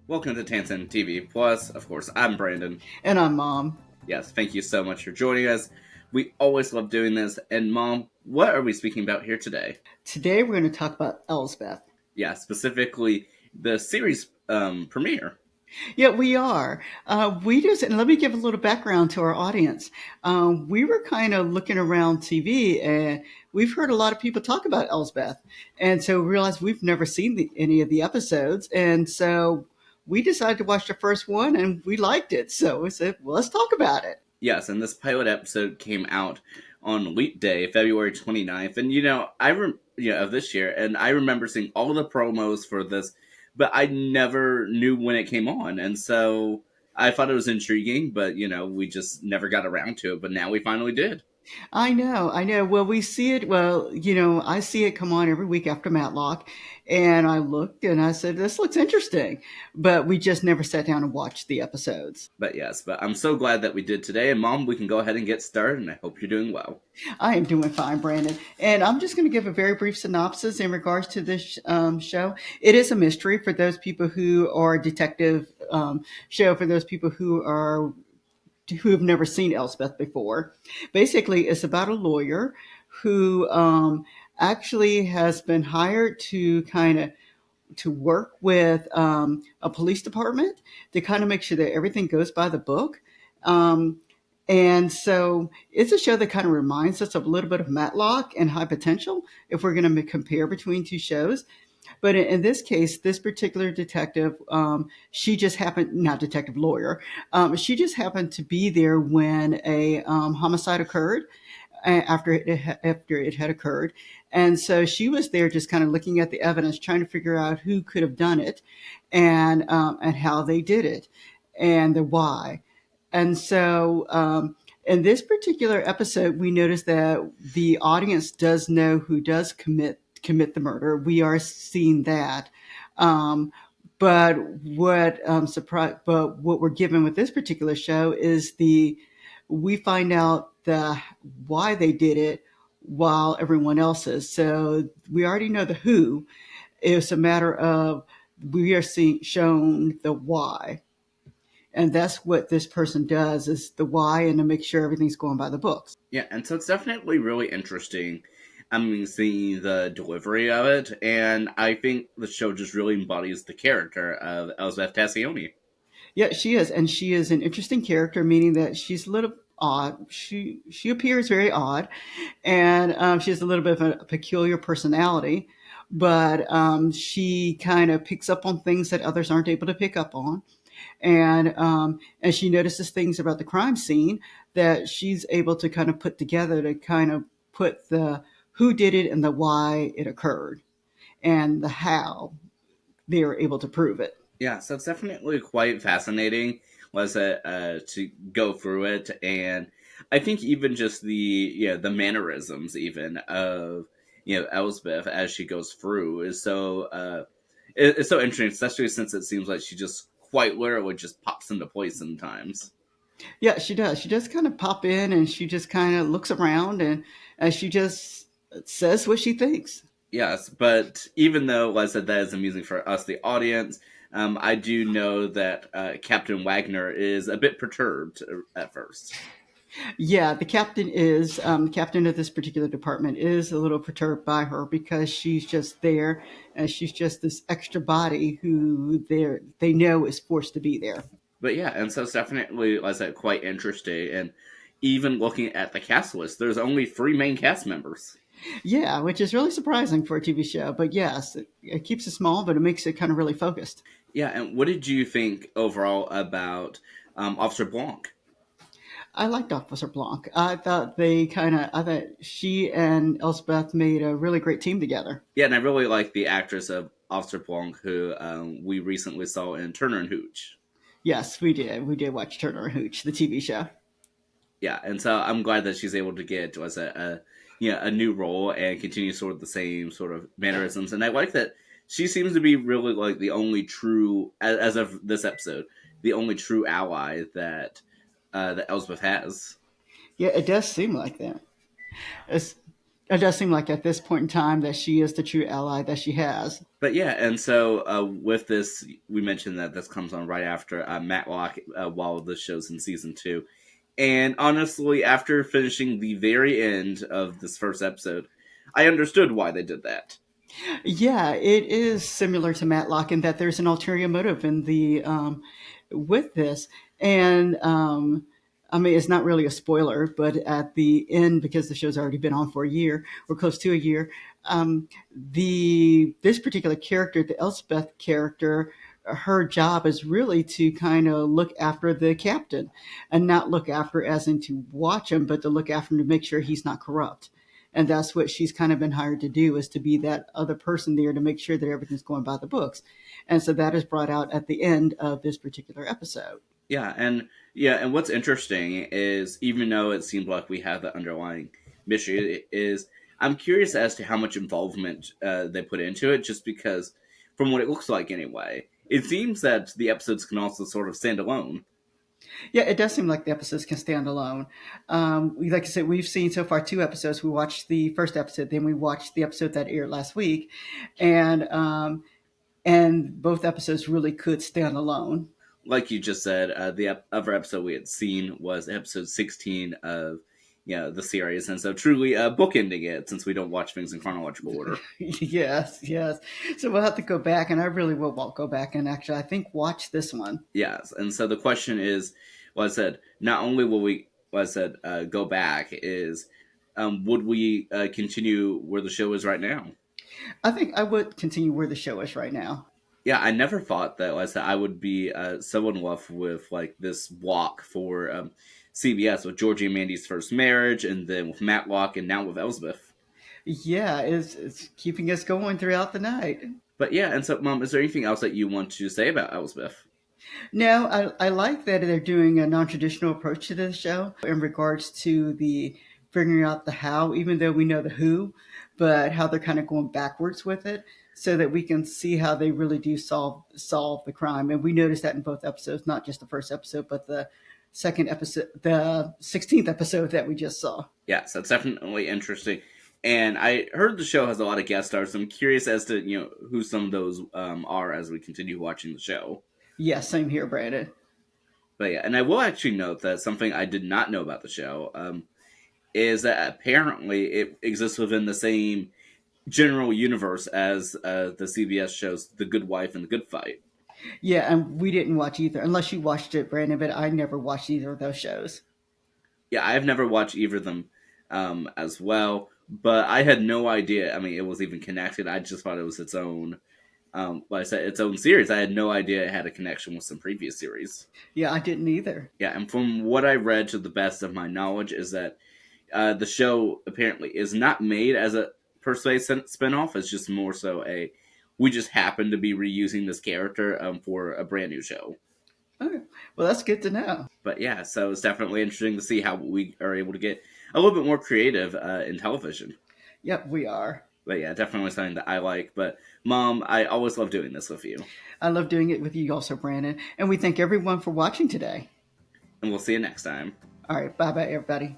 Welcome to Tansson TV Plus. Of course, I'm Brandon. And I'm Mom. Yes, thank you so much for joining us. We always love doing this. And Mom, what are we speaking about here today? Today we're going to talk about Elsbeth. Yeah, specifically the series premiere. Yeah, we are. And let me give a little background to our audience. We were kind of looking around TV and we've heard a lot of people talk about Elsbeth. And so we realized we've never seen any of the episodes. And so we decided to watch the first one and we liked it. So we said, well, let's talk about it. Yes, and this pilot episode came out on Leap Day, February 29th. And of this year, and I remember seeing all the promos for this, but I never knew when it came on. And so I thought it was intriguing, but we just never got around to it. But now we finally did. I know, I know. Well, we see it. Well, I see it come on every week after Matlock, and I looked and I said, "This looks interesting," but we just never sat down and watched the episodes. But I'm so glad that we did today. And Mom, we can go ahead and get started, and I hope you're doing well. I am doing fine, Brandon, and I'm just going to give a very brief synopsis in regards to this show. It is a mystery for those people who are detective show. For those people who have never seen Elsbeth before. Basically, it's about a lawyer who actually has been hired to to work with a police department to kind of make sure that everything goes by the book. And so it's a show that kind of reminds us of a little bit of Matlock and High Potential if we're going to compare between two shows. But in this case, this particular detective, she just happened, not detective lawyer, she just happened to be there when a homicide occurred after it had occurred. And so she was there just kind of looking at the evidence, trying to figure out who could have done it and how they did it and the why. And so in this particular episode, we noticed that the audience does know who does commit the murder. We are seeing that. Um, but what we're given with this particular show is we find out the why they did it while everyone else is. So we already know the who. It's a matter of we are shown the why. And that's what this person does is the why and to make sure everything's going by the books. Yeah, and so it's definitely really interesting. I mean, seeing the delivery of it, and I think the show just really embodies the character of Elsbeth Tassioni. Yeah, she is, and she is an interesting character, meaning that she's a little odd. She appears very odd, and she has a little bit of a peculiar personality, but she kind of picks up on things that others aren't able to pick up on, and she notices things about the crime scene that she's able to kind of put together to kind of put the who did it and the why it occurred, and the how they were able to prove it. Yeah, so it's definitely quite fascinating, was it, to go through it, and I think even just the mannerisms even of Elsbeth as she goes through is it's so interesting, especially since it seems like she just quite literally just pops into place sometimes. Yeah, she does. She does kind of pop in and she just kind of looks around and she just says what she thinks. Yes, but even though, like I said, that is amusing for us, the audience, I do know that Captain Wagner is a bit perturbed at first. Yeah, the captain of this particular department is a little perturbed by her because she's just there and she's just this extra body who they know is forced to be there. But yeah, and so it's definitely, like I said, quite interesting. And even looking at the cast list, there's only three main cast members. Yeah, which is really surprising for a TV show. But yes, it keeps it small, but it makes it kind of really focused. Yeah, and what did you think overall about Officer Blanc? I liked Officer Blanc. I thought she and Elsbeth made a really great team together. Yeah, and I really like the actress of Officer Blanc, who we recently saw in Turner and Hooch. Yes, we did. We did watch Turner and Hooch, the TV show. Yeah, and so I'm glad that she's able to get a new role and continue sort of the same sort of mannerisms. And I like that she seems to be really like the only true, as of this episode, the only true ally that Elsbeth has. Yeah, it does seem like that. It's, It does seem like at this point in time that she is the true ally that she has. But yeah, and so with this, we mentioned that this comes on right after Matlock, while the show's in season two. And honestly, after finishing the very end of this first episode, I understood why they did that. Yeah, it is similar to Matlock in that there's an ulterior motive in the with this, and I mean it's not really a spoiler, but at the end, because the show's already been on for a year or close to a year, the this particular character, the Elsbeth character, her job is really to kind of look after the captain, and not look after as in to watch him, but to look after him to make sure he's not corrupt. And that's what she's kind of been hired to do, is to be that other person there to make sure that everything's going by the books. And so that is brought out at the end of this particular episode. And what's interesting is, even though it seems like we have the underlying mystery, is I'm curious as to how much involvement they put into it. Just because, from what it looks like anyway, it seems that the episodes can also sort of stand alone. Yeah, it does seem like the episodes can stand alone. Like I said, we've seen so far two episodes. We watched the first episode, then we watched the episode that aired last week, and both episodes really could stand alone. Like you just said, the other episode we had seen was episode 16 of the series, and so truly bookending it, since we don't watch things in chronological order. Yes, yes. So we'll have to go back, and I really will go back and actually, I think, watch this one. Yes, and so the question is, well, I said, not only will we, well, I said, go back, is would we continue where the show is right now? I think I would continue where the show is right now. Yeah, I never thought that, like I said, I would be so in love with like this walk for CBS, with Georgie and Mandy's first marriage, and then with Matlock, and now with Elsbeth. Yeah, it's keeping us going throughout the night. But yeah, and so, Mom, is there anything else that you want to say about Elsbeth? No, I like that they're doing a non-traditional approach to this show in regards to the figuring out the how, even though we know the who, but how they're kind of going backwards with it, so that we can see how they really do solve the crime. And we noticed that in both episodes, not just the first episode, but the second episode, the 16th episode that we just saw. Yes, that's definitely interesting. And I heard the show has a lot of guest stars. So I'm curious as to who some of those are as we continue watching the show. Yes, same here, Brandon. But yeah, and I will actually note that something I did not know about the show is that apparently it exists within the same general universe as the CBS shows The Good Wife and The Good Fight. Yeah, and we didn't watch either, unless you watched it, Brandon. But I never watched either of those shows. Yeah, I've never watched either of them as well, but I had no idea. I mean, it was even connected. I just thought it was its own, like I said, its own series. I had no idea it had a connection with some previous series. Yeah, I didn't either. Yeah, and from what I read, to the best of my knowledge, is that the show apparently is not made as a per se spinoff. It's just more so a, we just happen to be reusing this character for a brand new show. Okay. Well, that's good to know. But yeah, so it's definitely interesting to see how we are able to get a little bit more creative in television. Yep, we are. But yeah, definitely something that I like. But Mom, I always love doing this with you. I love doing it with you also, Brandon. And we thank everyone for watching today. And we'll see you next time. All right, bye bye, everybody.